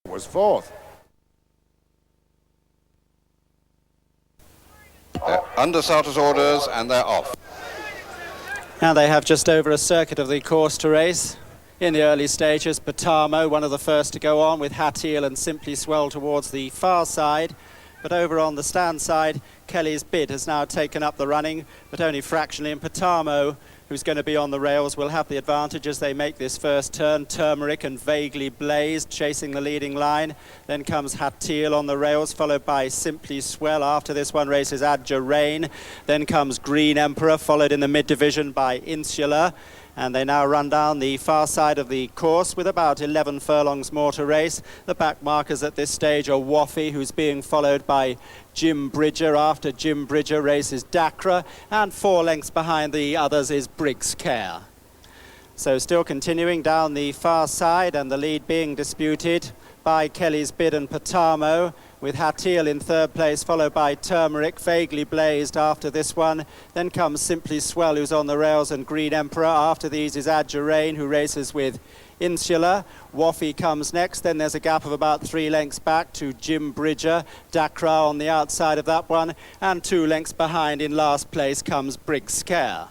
was fourth. They're under starters' orders and they're off. Now they have just over a circuit of the course to race. In the early stages, Patamo, one of the first to go on, with Hatiel and Simply Swell towards the far side. But over on the stand side, Kelly's Bid has now taken up the running, but only fractionally. And Patamo, who's going to be on the rails, will have the advantage as they make this first turn. Turmeric and Vaguely Blazed chasing the leading line. Then comes Hatiel on the rails, followed by Simply Swell. After this one races Adja Rain. Then comes Green Emperor, followed in the mid-division by Insula. And they now run down the far side of the course with about 11 furlongs more to race. The back markers at this stage are Waffy, who's being followed by Jim Bridger. After Jim Bridger races Dacra, and 4 lengths behind the others is Briggs Care. So still continuing down the far side, and the lead being disputed by Kelly's Bid and Patamo, with Hatiel in third place, followed by Turmeric, Vaguely Blazed after this one. Then comes Simply Swell, who's on the rails, and Green Emperor. After these is Adja Rain, who races with Insula. Waffy comes next. Then there's a gap of about 3 lengths back to Jim Bridger. Dacra on the outside of that one, and 2 lengths behind in last place comes Briggs Scare.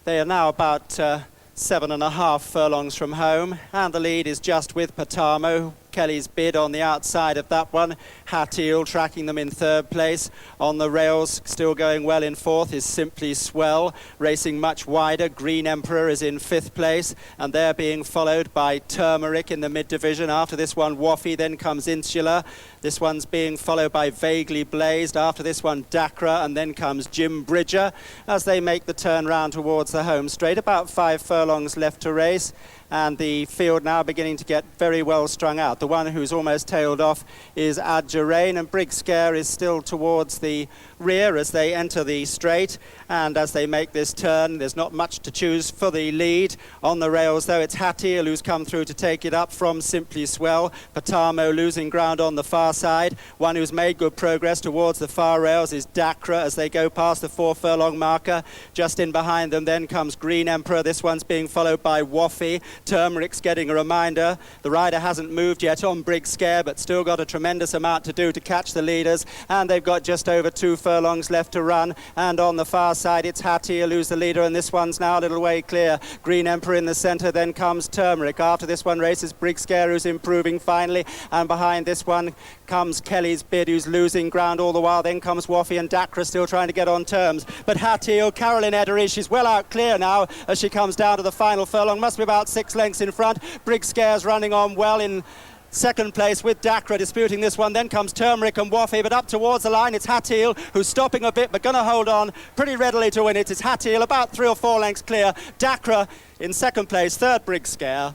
They are now about 7.5 furlongs from home, and the lead is just with Patamo. Kelly's Bid on the outside of that one. Hatiel tracking them in third place. On the rails, still going well in fourth, is Simply Swell, racing much wider. Green Emperor is in fifth place, and they're being followed by Turmeric in the mid-division. After this one, Waffy, then comes Insula. This one's being followed by Vaguely Blazed. After this one, Dacra, and then comes Jim Bridger as they make the turn round towards the home straight. About 5 furlongs left to race, and the field now beginning to get very well strung out. The one who's almost tailed off is Adja Rain, and Briggs Scare is still towards the rear as they enter the straight. And as they make this turn, there's not much to choose for the lead. On the rails, though, it's Hatiel who's come through to take it up from Simply Swell. Patamo losing ground on the far side. One who's made good progress towards the far rails is Dacra as they go past the 4 furlong marker. Just in behind them then comes Green Emperor. This one's being followed by Waffy. Turmeric's getting a reminder. The rider hasn't moved yet on Briggs Scare, but still got a tremendous amount to do to catch the leaders. And they've got just over 2 furlongs left to run. And on the far side, it's Hatiel who's the leader, and this one's now a little way clear. Green Emperor in the centre, then comes Turmeric. After this one races Briggs Scare, who's improving finally. And behind this one comes Kelly's Bid, who's losing ground all the while. Then comes Waffy, and Dacra still trying to get on terms. But Hatiel, Carolyn Eddery, she's well out clear now as she comes down to the final furlong. Must be about 6 lengths in front. Briggs Scare's running on well in second place with Dacra disputing this one. Then comes Turmeric and Waffy, but up towards the line it's Hatiel who's stopping a bit but going to hold on pretty readily to win it. It's Hatiel about 3 or 4 lengths clear. Dacra in second place, third Briggs Scare.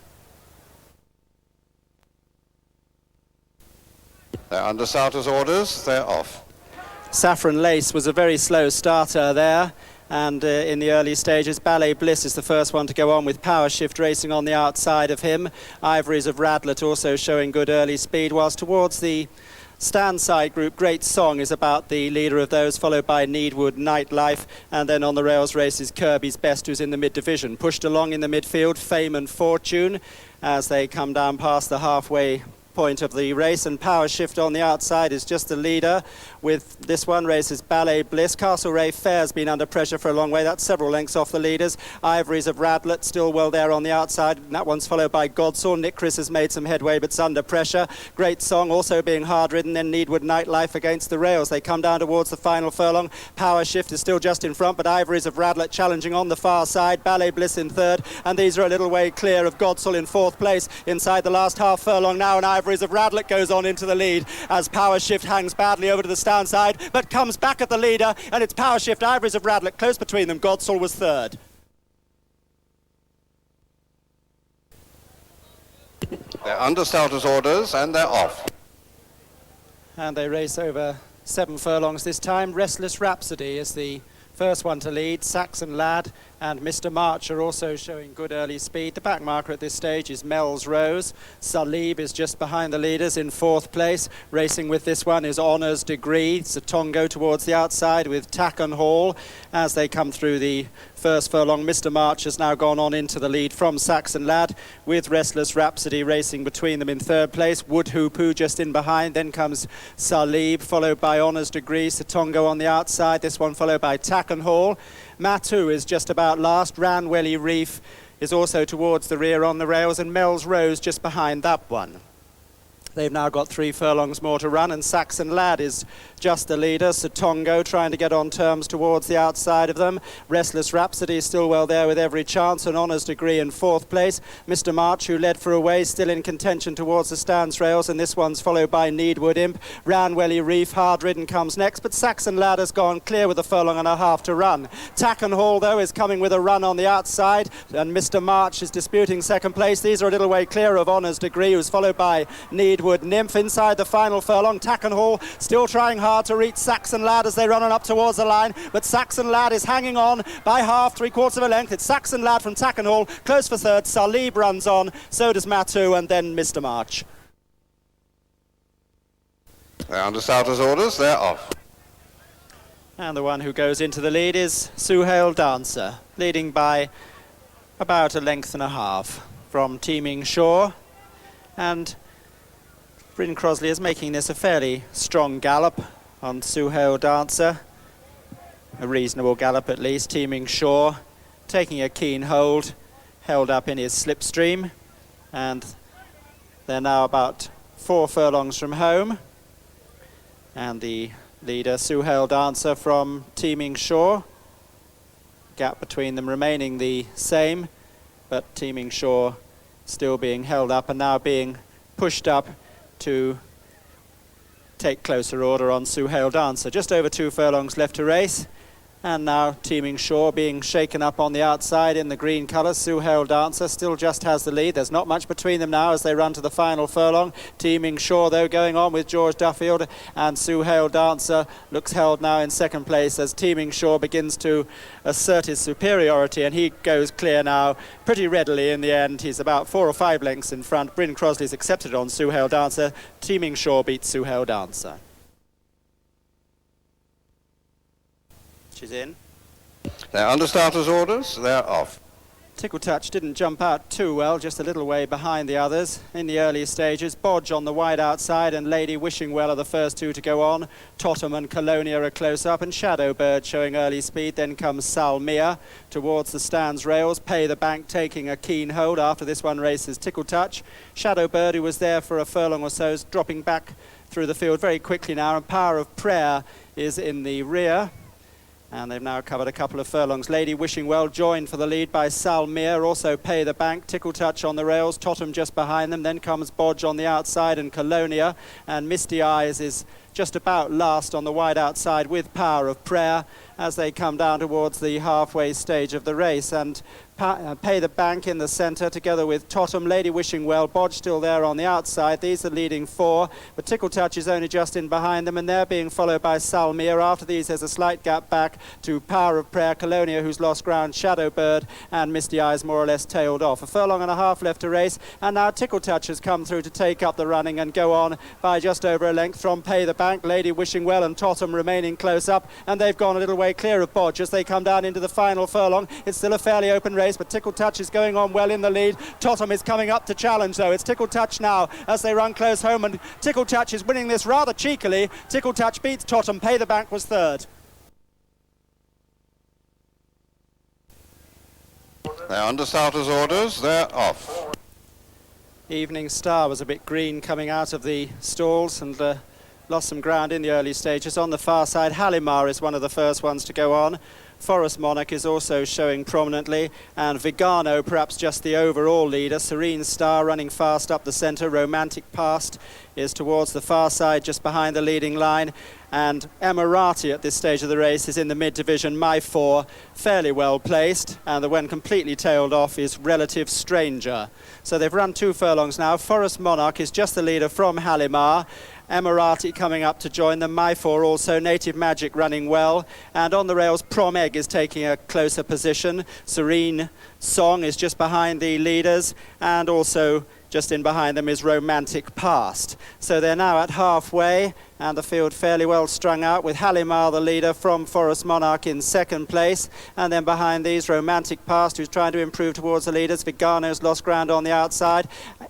They're under starters' orders, they're off. Saffron Lace was a very slow starter there, and in the early stages Ballet Bliss is the first one to go on with Power Shift racing on the outside of him. Ivories of Radlett also showing good early speed, whilst towards the stand side group Great Song is about the leader of those, followed by Needwood Nightlife, and then on the rails races Kirby's Best, who's in the mid-division. Pushed along in the midfield Fame and Fortune as they come down past the halfway point of the race, and Power Shift on the outside is just the leader. With this one races Ballet Bliss. Castlereagh Fair's been under pressure for a long way. That's several lengths off the leaders. Ivories of Radlett still well there on the outside, and that one's followed by Godsall. Nick Chris has made some headway but's under pressure. Great Song also being hard ridden. Then Needwood Nightlife against the rails. They come down towards the final furlong. Power Shift is still just in front, but Ivories of Radlett challenging on the far side. Ballet Bliss in third, and these are a little way clear of Godsall in fourth place inside the last half furlong now, and Ivories of Radlett goes on into the lead as Power Shift hangs badly over to the stand side but comes back at the leader, and it's Power Shift, Ivories of Radlett close between them. Godsall was third. They're under starters' orders and they're off. And they race over 7 furlongs this time. Restless Rhapsody is the first one to lead. Saxon Lad and Mr. March are also showing good early speed. The back marker at this stage is Mel's Rose. Salib is just behind the leaders in 4th place. Racing with this one is Honour's Degree. Satongo towards the outside with Tacken Hall. As they come through the first furlong, Mr. March has now gone on into the lead from Saxon Lad, with Restless Rhapsody racing between them in 3rd place. Wood Hoopoo just in behind. Then comes Salib, followed by Honour's Degree. Satongo on the outside. This one followed by Tacken Hall. Matu is just about last. Ranwelly Reef is also towards the rear on the rails, and Mel's Rose just behind that one. They've now got 3 furlongs more to run, and Saxon Lad is just the leader. Satongo trying to get on terms towards the outside of them. Restless Rhapsody is still well there with every chance, and Honour's Degree in 4th place. Mr. March, who led for a way, still in contention towards the stands rails, and this one's followed by Needwood Imp. Ranwelly Reef, Hard Ridden, comes next, but Saxon Lad has gone clear with a furlong and a half to run. Tacken Hall, though, is coming with a run on the outside, and Mr. March is disputing 2nd place. These are a little way clear of Honour's Degree, who's followed by Needwood Nymph. Inside the final furlong, Tacken Hall still trying hard to reach Saxon Lad as they run on up towards the line, but Saxon Lad is hanging on by half, 3/4 of a length. It's Saxon Lad from Tacken Hall, close for 3rd. Salib runs on, so does Matu, and then Mr. March. They're under starters' orders, they're off. And the one who goes into the lead is Suhail Dancer, leading by about a length and a half from Teeming Shore. And Bryn Crossley is making this a fairly strong gallop on Suhail Dancer. A reasonable gallop at least. Teeming Shore taking a keen hold, held up in his slipstream. And they're now about 4 furlongs from home. And the leader, Suhail Dancer from Teeming Shore. Gap between them remaining the same, but Teeming Shore still being held up and now being pushed up to take closer order on Suhail Dancer. Just over 2 furlongs left to race, and now Teeming Shore being shaken up on the outside in the green colours. Suhail Dancer still just has the lead. There's not much between them now as they run to the final furlong. Teeming Shore, though, going on with George Duffield, and Suhail Dancer looks held now in 2nd place as Teeming Shore begins to assert his superiority, and he goes clear now pretty readily in the end. He's about 4 or 5 lengths in front. Bryn Crossley's accepted on Suhail Dancer. Teeming Shore beats Suhail Dancer. She's in. They're under starters' orders, they're off. Tickle Touch didn't jump out too well, just a little way behind the others in the early stages. Bodge on the wide outside and Lady Wishing Well are the first 2 to go on. Totem and Colonia are close up, and Shadowbird showing early speed. Then comes Salmia towards the stands rails. Pay the Bank taking a keen hold. After this one races Tickle Touch. Shadowbird, who was there for a furlong or so, is dropping back through the field very quickly now, and Power of Prayer is in the rear. And they've now covered a couple of furlongs. Lady Wishing Well joined for the lead by Salmir, also Pay the Bank, Tickle Touch on the rails, Totem just behind them. Then comes Bodge on the outside and Colonia, and Misty Eyes is just about last on the wide outside with Power of Prayer as they come down towards the halfway stage of the race. And Pay the Bank in the centre together with Totem, Lady Wishing Well, Bodge still there on the outside. These are leading 4, but Tickle Touch is only just in behind them, and they're being followed by Salmir. After these there's a slight gap back to Power of Prayer, Colonia, who's lost ground, Shadowbird and Misty Eyes more or less tailed off. A furlong and a half left to race, and now Tickle Touch has come through to take up the running and go on by just over a length from Pay the Bank. Lady Wishing Well and Totem remaining close up, and they've gone a little way clear of Bodge as they come down into the final furlong. It's still a fairly open race, but Tickle Touch is going on well in the lead. Totem is coming up to challenge, though. It's Tickle Touch now as they run close home, and Tickle Touch is winning this rather cheekily. Tickle Touch beats Totem. Pay the Bank was 3rd. They're under starters' orders, they're off. Evening Star was a bit green coming out of the stalls and lost some ground in the early stages. On the far side, Halimar is one of the first ones to go on. Forest Monarch is also showing prominently, and Vigano perhaps just the overall leader. Serene Star running fast up the centre. Romantic Past is towards the far side just behind the leading line, and Emirati at this stage of the race is in the mid-division. My 4 fairly well placed, and the one completely tailed off is Relative Stranger. So they've run 2 furlongs now. Forest Monarch is just the leader from Halimar, Emirati coming up to join them. My Four also, Native Magic running well. And on the rails, Prom Egg is taking a closer position. Serene Song is just behind the leaders. And also just in behind them is Romantic Past. So they're now at halfway, and the field fairly well strung out, with Halimar, the leader, from Forest Monarch in second place. And then behind these, Romantic Past, who's trying to improve towards the leaders. Vigano's lost ground on the outside.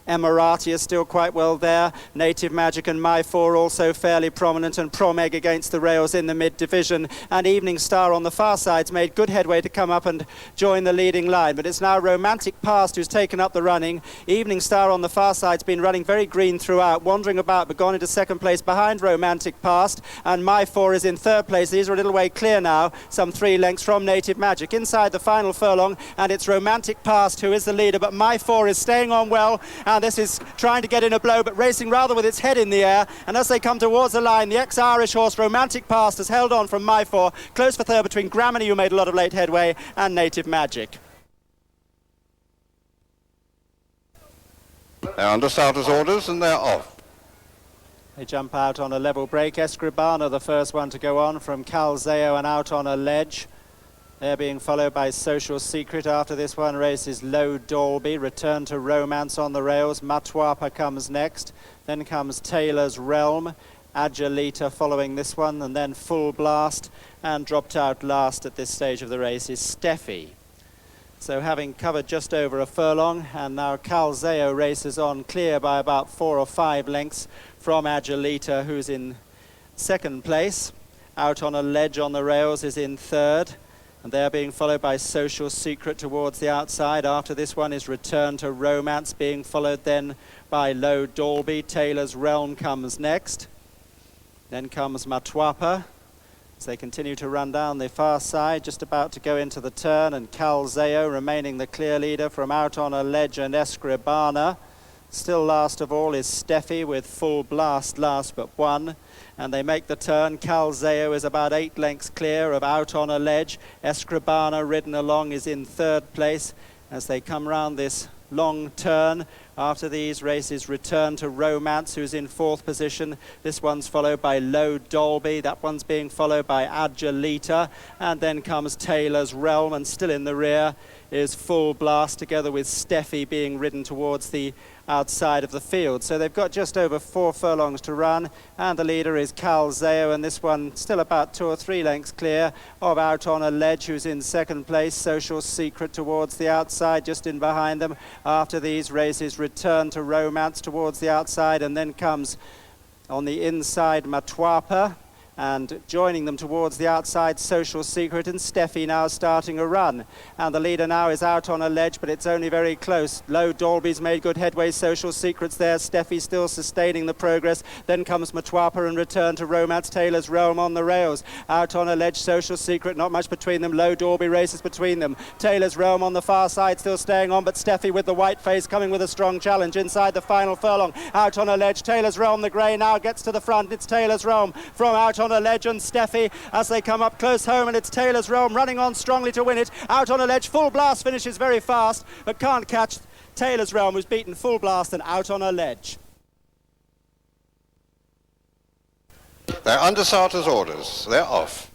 Emirati is still quite well there. Native Magic and My Four also fairly prominent, and Prom Egg against the rails in the mid-division. And Evening Star on the far side's made good headway to come up and join the leading line. But it's now Romantic Past who's taken up the running. Evening Star on the far side's been running very green throughout, wandering about, but gone into second place behind Romantic Past. And My Four is in third place. These are a little way clear now, some 3 lengths from Native Magic. Inside the final furlong, and it's Romantic Past who is the leader, but My Four is staying on well. And this is trying to get in a blow, but racing rather with its head in the air. And as they come towards the line, the ex-Irish horse Romantic Past has held on from My Four, close for third between Graminy, who made a lot of late headway, and Native Magic. They're under starters' orders and they're off. They jump out on a level break. Escribano, the first one to go on from Calzeo and out on a ledge. They're being followed by Social Secret. After this one races Low Dalby. Return to Romance on the rails. Matuapa comes next. Then comes Taylor's Realm. Agilita following this one, and then Full Blast. And dropped out last at this stage of the race is Steffi. So having covered just over a furlong, and now Calzeo races on clear by about 4 or 5 lengths from Agilita, who's in second place. Out on a ledge on the rails is in third. And they're being followed by Social Secret towards the outside. After this one is Return to Romance, being followed then by Low Dalby. Taylor's Realm comes next. Then comes Matuapa, as they continue to run down the far side, just about to go into the turn. And Calzeo remaining the clear leader from Out on a Ledge and Escribana. Still last of all is Steffi with Full Blast last but one. And they make the turn. Calzeo is about 8 lengths clear of Out on a Ledge. Escribana, ridden along, is in third place as they come round this long turn. After these races, Return to Romance, who's in fourth position. This one's followed by Low Dalby. That one's being followed by Agilita. And then comes Taylor's Realm, and still in the rear is Full Blast, together with Steffi being ridden towards the outside of the field. So they've got just over 4 furlongs to run, and the leader is Calzeo, and this one still about 2 or 3 lengths clear of Out on a Ledge, who's in second place. Social Secret towards the outside, just in behind them. After these races, Return to Romance towards the outside, and then comes on the inside Matuapa, and joining them towards the outside, Social Secret, and Steffi now starting a run. And the leader now is Out on a Ledge, but it's only very close. Low Dalby's made good headway. Social Secret's there. Steffi still sustaining the progress. Then comes Matuapa and Return to Romance. Taylor's Realm on the rails. Out on a Ledge, Social Secret, not much between them. Low Dalby races between them. Taylor's Realm on the far side still staying on, but Steffi with the white face coming with a strong challenge inside the final furlong. Out on a Ledge, Taylor's Realm, the grey, now gets to the front. It's Taylor's Realm from Out on a Ledge and Steffi as they come up close home, and it's Taylor's Realm running on strongly to win it. Out on a Ledge, Full Blast finishes very fast but can't catch Taylor's Realm, who's beaten Full Blast and Out on a Ledge. They're under starters' orders. They're off.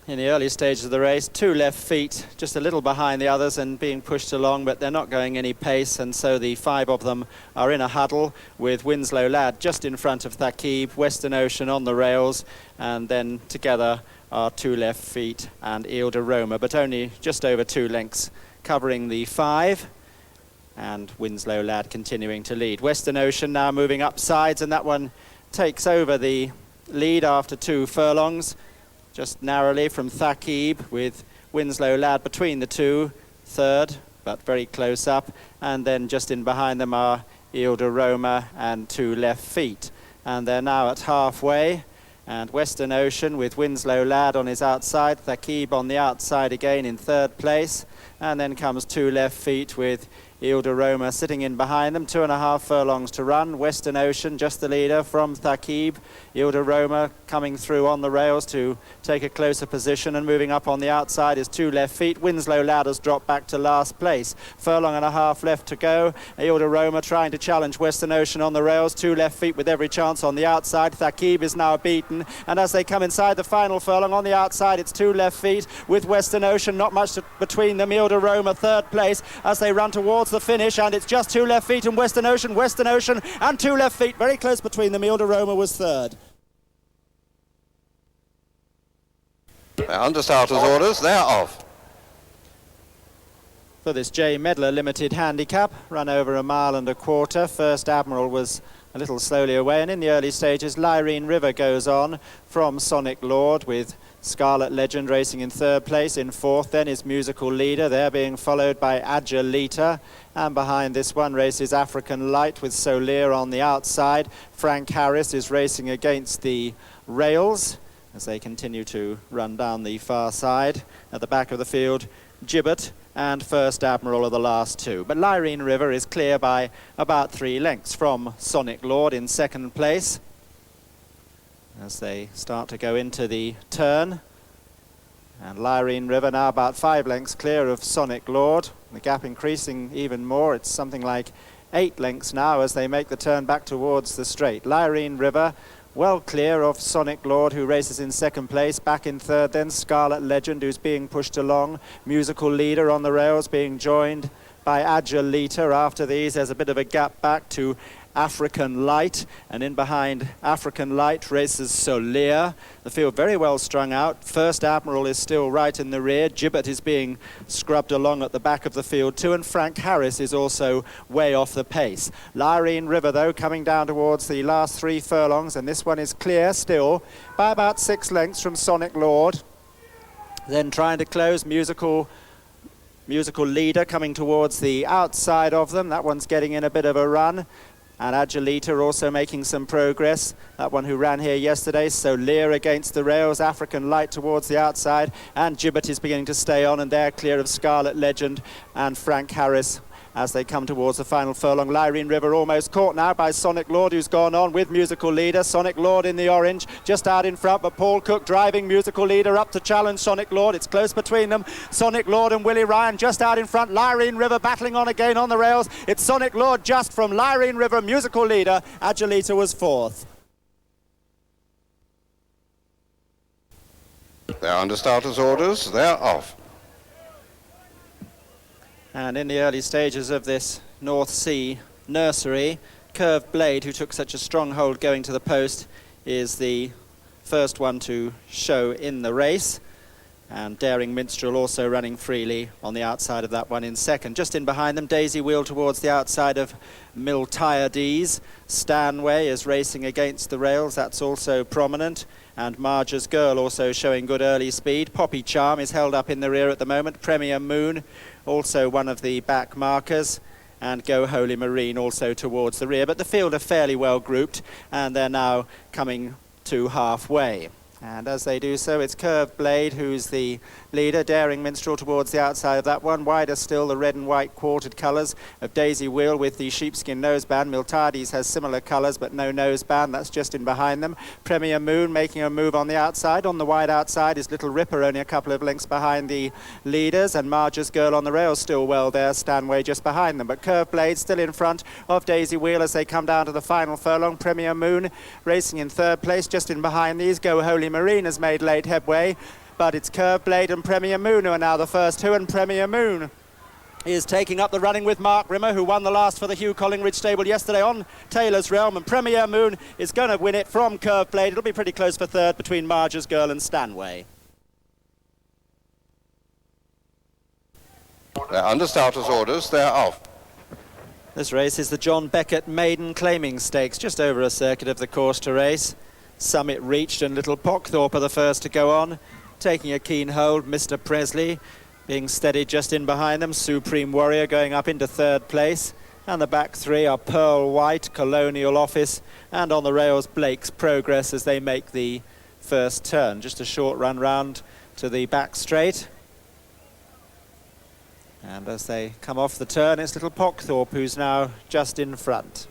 In the early stages of the race, 2 left feet just a little behind the others and being pushed along, but they're not going any pace, and so the 5 of them are in a huddle, with Winslow Lad just in front of Thakib, Western Ocean on the rails, and then together are 2 left feet and Ile de Roma, but only just over 2 lengths covering the 5, and Winslow Lad continuing to lead. Western Ocean now moving up sides, and that one takes over the lead after 2 furlongs. Just narrowly from Thakib, with Winslow Lad between the 2, third, but very close up. And then just in behind them are Ile de Roma and 2 left feet. And they're now at halfway. And Western Ocean with Winslow Lad on his outside, Thakib on the outside again in third place. And then comes 2 left feet with Ile de Roma sitting in behind them, 2.5 furlongs to run. Western Ocean just the leader from Thaqib. Ile de Roma coming through on the rails to take a closer position, and moving up on the outside is 2 left feet. Winslow Ladders dropped back to last place. Furlong and a half left to go. Ile de Roma trying to challenge Western Ocean on the rails, 2 left feet with every chance on the outside. Thaqib is now beaten, and as they come inside the final furlong on the outside, it's 2 left feet with Western Ocean, not much between them. Ile de Roma third place as they run towards the finish, and it's just 2 left feet and Western Ocean and 2 left feet very close between them. Ile de Roma was third. Under starters' orders, they're off. For this J. Medler Limited handicap, run over 1.25 miles. First Admiral was a little slowly away, and in the early stages Lyrene River goes on from Sonic Lord, with Scarlet Legend racing in third place. In fourth then is Musical Leader, they're being followed by Agilita, and behind this one races African Light with Solir on the outside. Frank Harris is racing against the rails as they continue to run down the far side. At the back of the field, Gibbet and First Admiral are the last 2. But Lyrene River is clear by about 3 lengths from Sonic Lord in second place as they start to go into the turn. And Lyrene River now about 5 lengths clear of Sonic Lord. The gap increasing even more. It's something like 8 lengths now as they make the turn back towards the straight. Lyrene River well clear of Sonic Lord, who races in second place. Back in third then Scarlet Legend, who's being pushed along. Musical Leader on the rails being joined by Agilita. After these there's a bit of a gap back to African Light, and in behind African Light races Solir. The field very well strung out. First Admiral is still right in the rear. Gibbet is being scrubbed along at the back of the field too, and Frank Harris is also way off the pace. Lyrene River though coming down towards the last 3 furlongs, and this one is clear still by about 6 lengths from Sonic Lord. Then trying to close Musical Leader coming towards the outside of them. That one's getting in a bit of a run. And Agilita also making some progress. That one who ran here yesterday. Solir against the rails. African Light towards the outside. And Gibbet is beginning to stay on, and they're clear of Scarlet Legend and Frank Harris as they come towards the final furlong. Lyrene River almost caught now by Sonic Lord, who's gone on with Musical Leader. Sonic Lord in the orange, just out in front, but Paul Cook driving Musical Leader up to challenge Sonic Lord. It's close between them. Sonic Lord and Willie Ryan just out in front. Lyrene River battling on again on the rails. It's Sonic Lord just from Lyrene River. Musical Leader. Agilita was fourth. They're under starters' orders, they're off. And in the early stages of this North Sea nursery, Curved Blade, who took such a strong hold going to the post, is the first one to show in the race. And Daring Minstrel also running freely on the outside of that one in second. Just in behind them, Daisy Wheel towards the outside of Miltiades. Stanway is racing against the rails, that's also prominent. And Marge's Girl also showing good early speed. Poppy Charm is held up in the rear at the moment. Premier Moon, also one of the back markers. And Go Holy Marine also towards the rear. But the field are fairly well grouped, and they're now coming to halfway. And as they do so, it's Curved Blade who's the leader. Daring Minstrel towards the outside of that one. Wider still the red and white quartered colours of Daisy Wheel with the sheepskin noseband. Miltiades has similar colours but no noseband. That's just in behind them. Premier Moon making a move on the outside. On the wide outside is Little Ripper, only a couple of lengths behind the leaders. And Marge's Girl on the rails still well there. Stanway just behind them. But Curved Blade still in front of Daisy Wheel as they come down to the final furlong. Premier Moon racing in third place. Just in behind these, Go Holy Marine has made late headway, but it's Curved Blade and Premier Moon who are now the first 2, and Premier Moon is taking up the running with Mark Rimmer, who won the last for the Hugh Collingridge stable yesterday on Taylor's Realm, and Premier Moon is going to win it from Curved Blade. It'll be pretty close for third between Marge's Girl and Stanway. They're under starters' orders, they're off. This race is the John Beckett Maiden Claiming Stakes, just over a circuit of the course to race. Summit reached and Little Pockthorpe are the first to go on. Taking a keen hold, Mr. Presley being steadied just in behind them. Supreme Warrior going up into third place. And the back 3 are Pearl White, Colonial Office, and on the rails Blake's Progress as they make the first turn. Just a short run round to the back straight. And as they come off the turn, it's little Pockthorpe who's now just in front.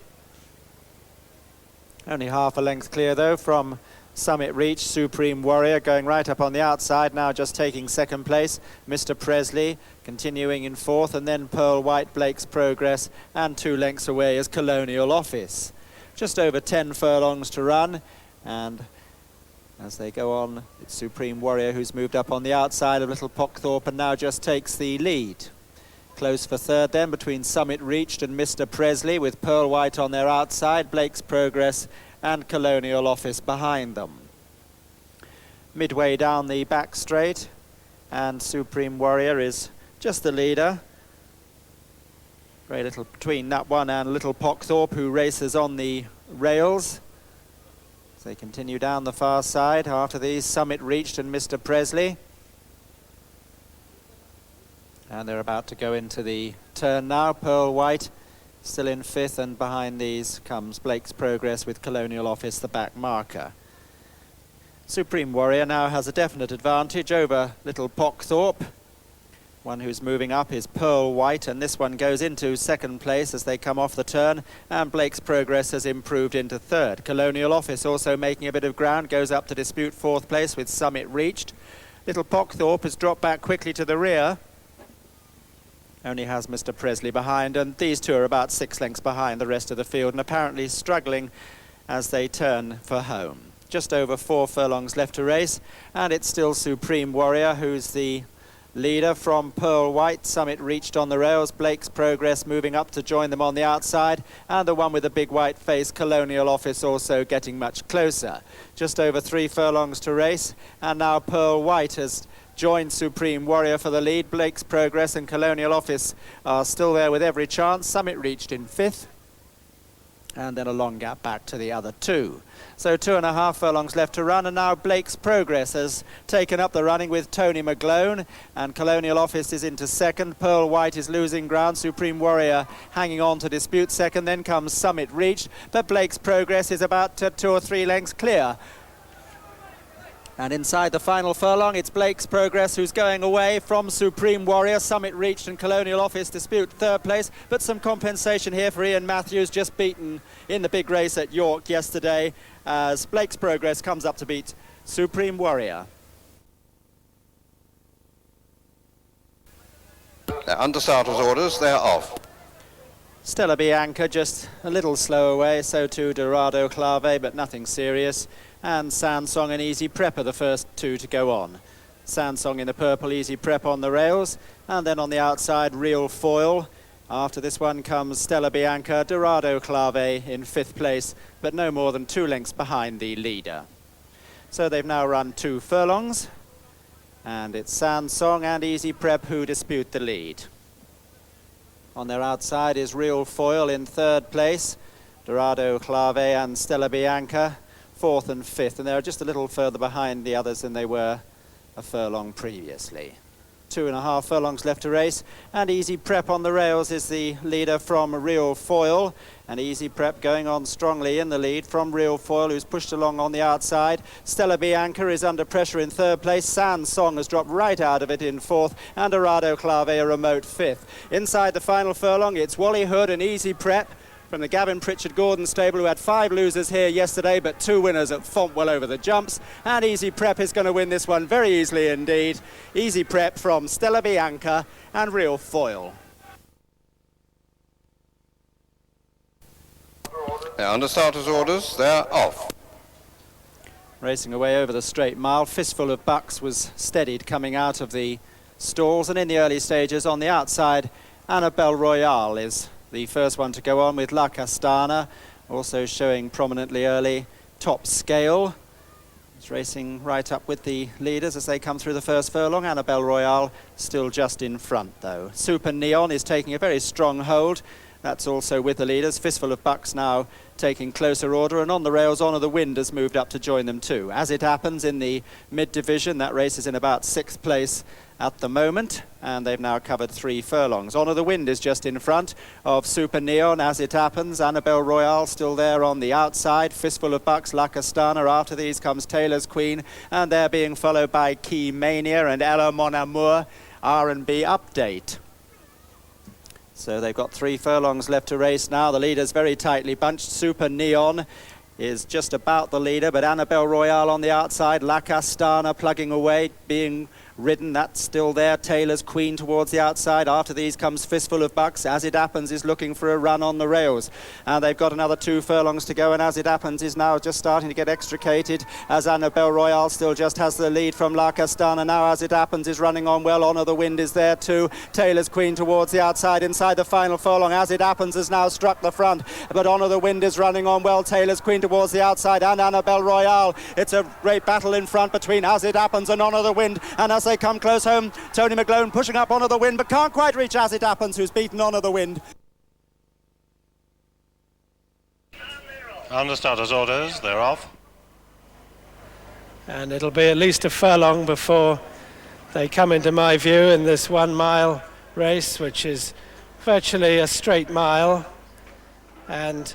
Only half a length clear though from Summit Reach. Supreme Warrior going right up on the outside, now just taking second place. Mr. Presley continuing in fourth, and then Pearl White, Blake's Progress, and 2 lengths away is Colonial Office. Just over 10 furlongs to run, and as they go on, it's Supreme Warrior who's moved up on the outside of little Pockthorpe and now just takes the lead. Close for third then between Summit Reached and Mr. Presley, with Pearl White on their outside, Blake's Progress and Colonial Office behind them. Midway down the back straight, and Supreme Warrior is just the leader. Very little between that one and little Pockthorpe, who races on the rails. As they continue down the far side, after these Summit Reached and Mr. Presley. And they're about to go into the turn now. Pearl White still in fifth, and behind these comes Blake's Progress with Colonial Office, the back marker. Supreme Warrior now has a definite advantage over little Pockthorpe. One who's moving up is Pearl White, and this one goes into second place as they come off the turn, and Blake's Progress has improved into third. Colonial Office also making a bit of ground, goes up to dispute fourth place with Summit Reached. Little Pockthorpe has dropped back quickly to the rear. Only has Mr. Presley behind, and these two are about 6 lengths behind the rest of the field and apparently struggling as they turn for home. Just over 4 furlongs left to race, and it's still Supreme Warrior who's the leader from Pearl White. Summit Reached on the rails, Blake's Progress moving up to join them on the outside, and the one with the big white face, Colonial Office, also getting much closer. Just over 3 furlongs to race, and now Pearl White has joined Supreme Warrior for the lead. Blake's Progress and Colonial Office are still there with every chance. Summit Reached in fifth, and then a long gap back to the other two. So 2.5 furlongs left to run, and now Blake's Progress has taken up the running with Tony Mcglone, and Colonial Office is into second. Pearl White is losing ground. Supreme Warrior hanging on to dispute second. Then comes Summit Reached, but Blake's Progress is about 2 or 3 lengths clear. And inside the final furlong, it's Blake's Progress who's going away from Supreme Warrior. Summit Reached and Colonial Office dispute third place, but some compensation here for Iain Matthews, just beaten in the big race at York yesterday, as Blake's Progress comes up to beat Supreme Warrior. They're under starter's orders, they're off. Stella Bianca just a little slow away, so too Dorado Clave, but nothing serious. And Sansong and Easy Prep are the first two to go on. Sansong in the purple, Easy Prep on the rails, and then on the outside, Real Foil. After this one comes Stella Bianca, Dorado Clave in 5th place, but no more than 2 lengths behind the leader. So they've now run 2 furlongs, and it's Sansong and Easy Prep who dispute the lead. On their outside is Real Foil in 3rd place, Dorado Clave and Stella Bianca 4th and 5th, and they're just a little further behind the others than they were a furlong previously. 2.5 furlongs left to race, and Easy Prep on the rails is the leader from Real Foil, and Easy Prep going on strongly in the lead from Real Foil, who's pushed along on the outside. Stella Bianca is under pressure in 3rd place. Sansong has dropped right out of it in 4th, and Dorado Clave a remote 5th. Inside the final furlong, it's Wally Hood and Easy Prep from the Gavin Pritchard Gordon stable, who had 5 losers here yesterday, but 2 winners at Fontwell over the jumps. And Easy Prep is going to win this one very easily indeed. Easy Prep from Stella Bianca and Real Foil. They're under starter's orders, they're off. Racing away over the straight mile, Fistful of Bucks was steadied coming out of the stalls, and in the early stages on the outside, Annabelle Royale is the first one to go on with La Castana, also showing prominently early. Top Scale is racing right up with the leaders as they come through the first furlong. Annabelle Royale still just in front though. Super Neon is taking a very strong hold. That's also with the leaders. Fistful of Bucks now taking closer order, and on the rails, Honour the Wind has moved up to join them too. As it happens in the mid-division, that race is in about 6th place at the moment, and they've now covered 3 furlongs. Honour the Wind is just in front of Super Neon as it happens. Annabelle Royale still there on the outside. Fistful of Bucks, La Castana. After these comes Taylor's Queen, and they're being followed by Key Mania and Ella Mon Amour. R&B Update. So they've got 3 furlongs left to race now. The leader's very tightly bunched. Super Neon is just about the leader, but Annabelle Royale on the outside. La Castana plugging away, being ridden. That's still there. Taylor's Queen towards the outside. After these comes Fistful of Bucks. As It Happens is looking for a run on the rails. And they've got another 2 furlongs to go, and As It Happens is now just starting to get extricated, as Annabelle Royale still just has the lead from La Castana. Now As It Happens is running on well. Honour the Wind is there too. Taylor's Queen towards the outside inside the final furlong. As It Happens has now struck the front, but Honour the Wind is running on well. Taylor's Queen towards the outside and Annabelle Royale. It's a great battle in front between As It Happens and Honour the Wind, and as they come close home, Tony Mcglone pushing up Honour the Wind, but can't quite reach As It Happens, who's beaten Honour the Wind. Under starters' orders, they're off. And it'll be at least a furlong before they come into my view in this 1 mile race, which is virtually a straight mile. And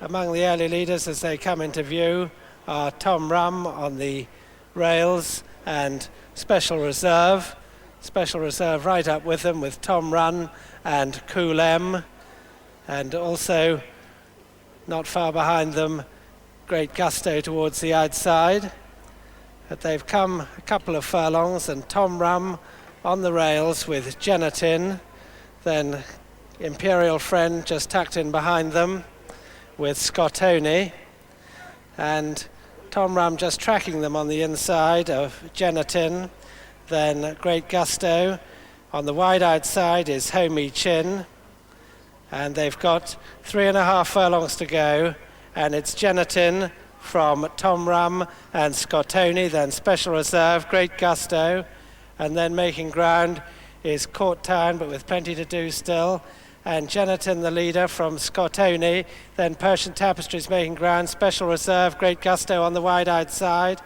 among the early leaders as they come into view are Tom Rum on the rails and Special Reserve right up with them, with Tom Run and Cool M, and also not far behind them Great Gusto towards the outside. But they've come a couple of furlongs, and Tom Rum on the rails with Jennerton, then Imperial Friend just tucked in behind them with Scottoni, and Tom Rum just tracking them on the inside of Jennerton. Then Great Gusto. On the wide outside is Homey Chin, and they've got 3.5 furlongs to go, and it's Jennerton from Tom Rum and Scottoni, then Special Reserve, Great Gusto, and then making ground is Court Town, but with plenty to do still, and Jennerton the leader from Scottoni, then Persian Tapestries making ground, Special Reserve, Great Gusto on the wide outside,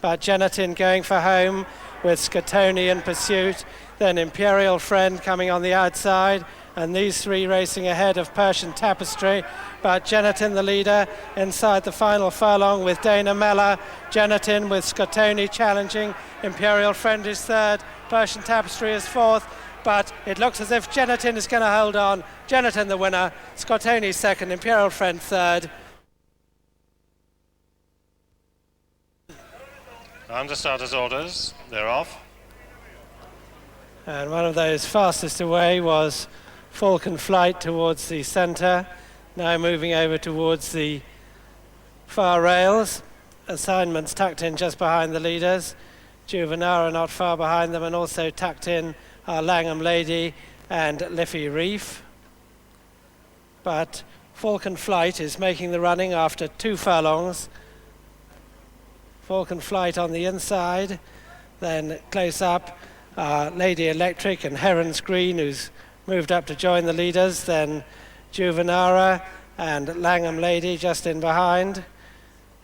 but Jennerton going for home with Scottoni in pursuit, then Imperial Friend coming on the outside, and these 3 racing ahead of Persian Tapestry, but Jennerton the leader inside the final furlong with Dana Mellor. Jennerton with Scottoni challenging, Imperial Friend is 3rd, Persian Tapestry is 4th, but it looks as if Jennerton is going to hold on. Jennerton the winner, Scottoni 2nd, Imperial Friend 3rd. Under starters' orders, they're off. And one of those fastest away was Falcon Flight towards the centre, now moving over towards the far rails. Assignments tucked in just behind the leaders. Juvenara not far behind them, and also tucked in are Langham Lady and Liffey Reef. But Falcon Flight is making the running after 2 furlongs. Falcon Flight on the inside, then close up Lady Electric and Heron's Green, who's moved up to join the leaders, then Juvenara and Langham Lady just in behind,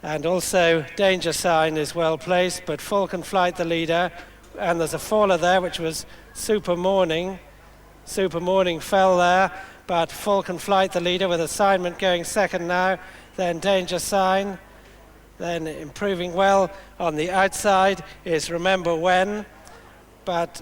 and also Danger Sign is well placed, but Falcon Flight the leader, and there's a faller there which was Super Morning. Super Morning fell there, but Falcon Flight the leader with Assignment going 2nd now, then Danger Sign, then improving well on the outside is Remember When, but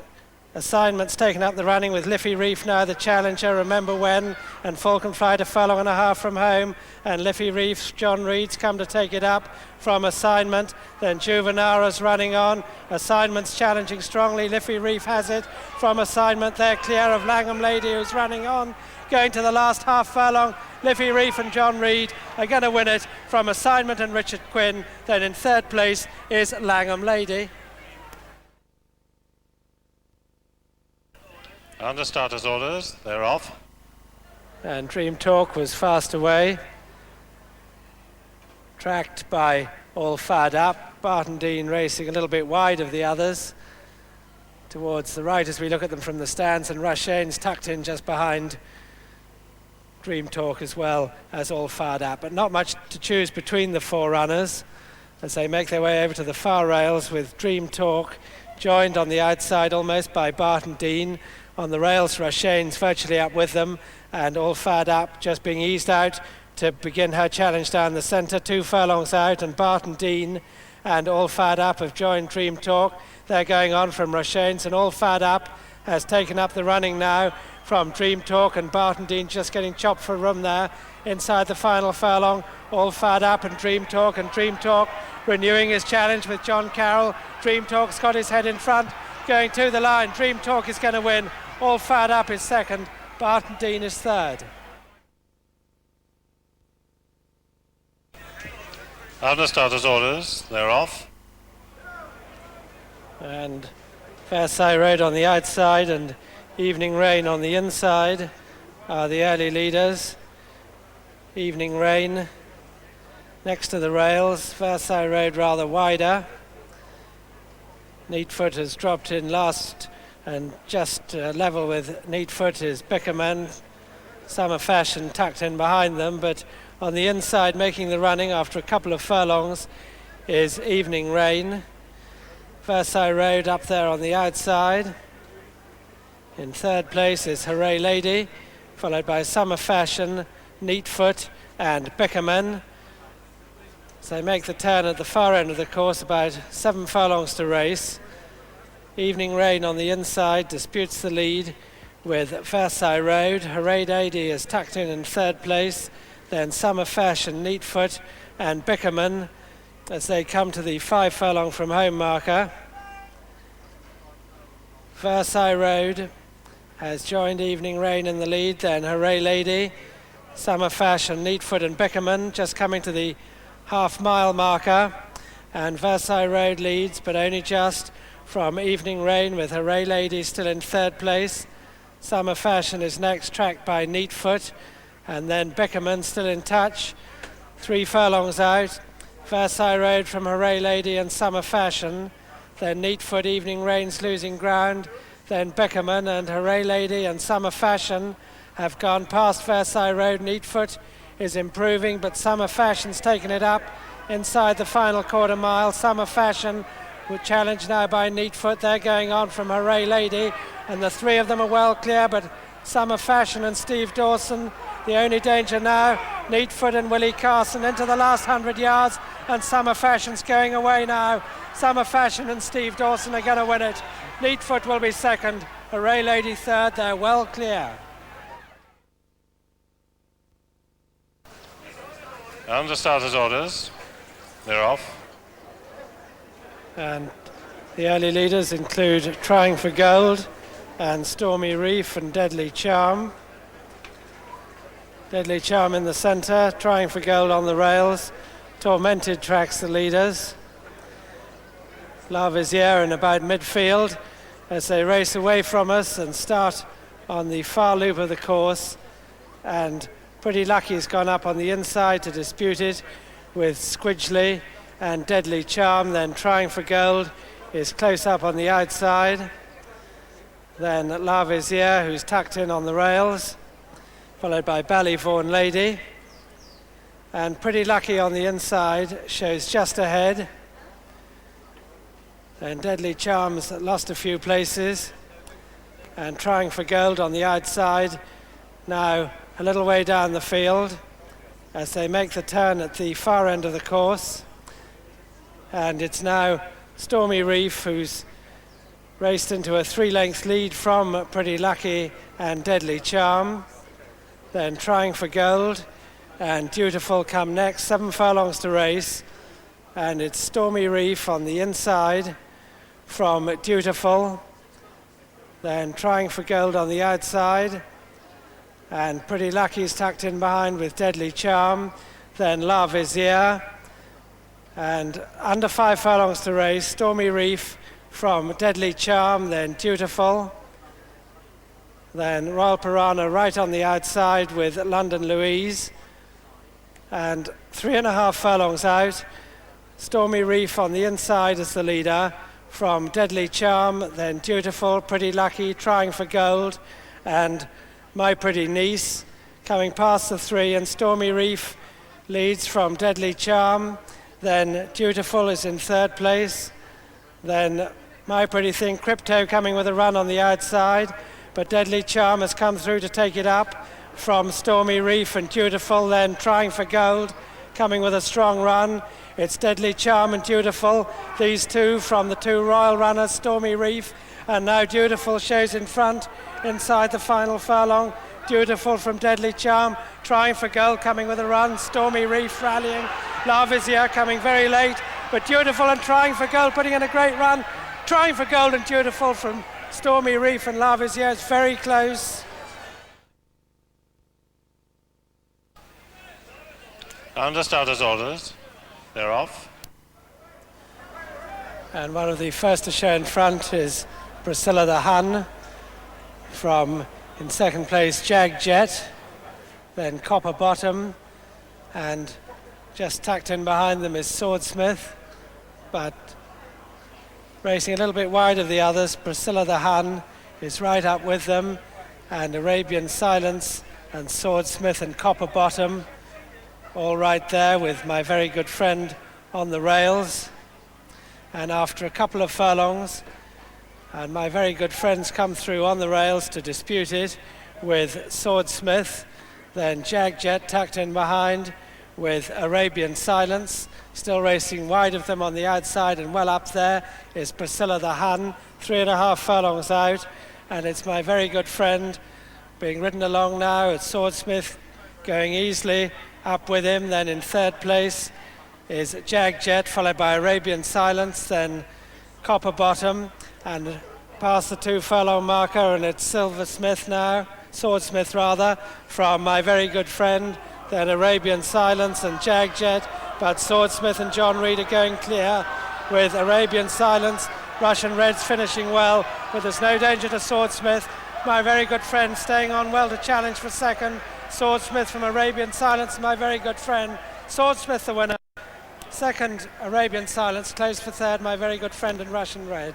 Assignment's taken up the running with Liffey Reef now the challenger, Remember When, and Falcon Flight a furlong and a half from home, and Liffey Reef's John Reid's come to take it up from Assignment, then Juvenara's running on, Assignment's challenging strongly, Liffey Reef has it from Assignment, they're clear of Langham Lady who's running on, going to the last half furlong, Liffey Reef and John Reid are going to win it from Assignment and Richard Quinn, then in 3rd place is Langham Lady. Under starters' orders, they're off. And Dream Talk was fast away, tracked by All Fired Up. Barton Dean racing a little bit wide of the others towards the right as we look at them from the stands, and Rushane's tucked in just behind Dream Talk as well as All Fired Up, but not much to choose between the 4 runners as they make their way over to the far rails, with Dream Talk joined on the outside almost by Barton Dean. On the rails, Rushane's virtually up with them, and All Fired Up just being eased out to begin her challenge down the centre. 2 furlongs out, and Barton Dean and All Fired Up have joined Dream Talk. They're going on from Rushane's, and All Fired Up has taken up the running now from Dream Talk, and Barton Dean just getting chopped for room there inside the final furlong, all fired up, and Dream Talk renewing his challenge with John Carroll. Dream Talk's got his head in front, going to the line. Dream Talk is going to win, all fired up is second, Barton Dean is third. Under starters' orders, they're off. And Fairside Road on the outside and Evening Rain on the inside are the early leaders. Evening Rain next to the rails, Fairside Road rather wider. Neatfoot has dropped in last, and just level with Neatfoot is Bickerman. Summer Fashion tucked in behind them, but on the inside making the running after a couple of furlongs is Evening Rain. Fairside Road up there on the outside. In third place is Hooray Lady, followed by Summer Fashion, Neatfoot and Bickerman. So they make the turn at the far end of the course, about 7 furlongs to race. Evening Rain on the inside disputes the lead with Fairside Road. Hooray Lady is tucked in third place. Then Summer Fashion, Neatfoot and Bickerman as they come to the 5 furlong from home marker. Fairside Road has joined Evening Rain in the lead, then Hooray Lady, Summer Fashion, Neatfoot and Bickerman just coming to the half-mile marker, and Fairside Road leads, but only just, from Evening Rain, with Hooray Lady still in third place. Summer Fashion is next, tracked by Neatfoot, and then Bickerman still in touch. 3 furlongs out, Fairside Road from Hooray Lady and Summer Fashion, then Neatfoot, Evening Rain's losing ground, then Bickerman and Hooray Lady and Summer Fashion have gone past Fairside Road. Neatfoot is improving, but Summer Fashion's taken it up inside the final quarter mile. Summer Fashion will challenge now by Neatfoot. They're going on from Hooray Lady, and the 3 of them are well clear, but Summer Fashion and Steve Dawson, the only danger now. Neatfoot and Willie Carson into the last 100 yards, and Summer Fashion's going away now. Summer Fashion and Steve Dawson are going to win it. Neatfoot will be second, Hooray Lady third. They're well clear. Under starters' orders, they're off. And the early leaders include Trying for Gold and Stormy Reef and Deadly Charm. Deadly Charm in the centre, Trying for Gold on the rails. Tormented tracks the leaders. La Vizier in about midfield as they race away from us and start on the far loop of the course. And Pretty Lucky's gone up on the inside to dispute it with Squidgley and Deadly Charm. Then Trying for Gold is close up on the outside. Then La Vizier, who's tucked in on the rails, followed by Ballyvaughan Lady. And Pretty Lucky on the inside shows just ahead. Then Deadly Charm's lost a few places. And Trying for Gold on the outside, now a little way down the field as they make the turn at the far end of the course. And it's now Stormy Reef who's raced into a 3-length lead from Pretty Lucky and Deadly Charm. Then Trying for Gold and Dutiful come next, 7 furlongs to race. And it's Stormy Reef on the inside from Dutiful. Then Trying for Gold on the outside. And Pretty Lucky's tucked in behind with Deadly Charm. Then La Vizier. And under 5 furlongs to race, Stormy Reef from Deadly Charm, then Dutiful. Then Royal Piranha right on the outside with London Louise. And 3.5 furlongs out, Stormy Reef on the inside as the leader from Deadly Charm, then Dutiful, Pretty Lucky, Trying for Gold, and My Pretty Niece coming past the 3, and Stormy Reef leads from Deadly Charm. Then Dutiful is in third place. Then My Pretty Thing Crypto coming with a run on the outside, but Deadly Charm has come through to take it up from Stormy Reef and Dutiful. Then Trying for Gold coming with a strong run. It's Deadly Charm and Dutiful, these two from the 2 Royal runners, Stormy Reef, and now Dutiful shows in front inside the final furlong. Dutiful from Deadly Charm, trying for gold, coming with a run. Stormy Reef rallying. Larvizier coming very late, but Dutiful and trying for gold, putting in a great run. Trying for gold and Dutiful from Stormy Reef and Larvizier. It's very close. Under starters' orders, they're off. And one of the first to show in front is Priscilla the Hun from, in second place, Jag Jet, then Copper Bottom, and just tucked in behind them is Swordsmith, but racing a little bit wide of the others. Priscilla the Hun is right up with them, and Arabian Silence and Swordsmith and Copper Bottom all right there with my very good friend on the rails. And after a couple of furlongs, and my very good friends come through on the rails to dispute it with Swordsmith, then Jag Jet tucked in behind with Arabian Silence, still racing wide of them on the outside, and well up there is Priscilla the Hun, 3.5 furlongs out, and it's my very good friend being ridden along now. It's Swordsmith going easily up with him. Then in third place is Jag Jet, followed by Arabian Silence, then Copper Bottom, and past the 2 furlong marker, and it's Swordsmith rather, from my very good friend, then Arabian Silence and Jag Jet, but Swordsmith and John Reid are going clear with Arabian Silence. Russian Reds finishing well, but there's no danger to Swordsmith. My very good friend staying on well to challenge for second. Swordsmith from Arabian Silence, my very good friend. Swordsmith the winner. Second, Arabian Silence, close for third, my very good friend in Russian Red.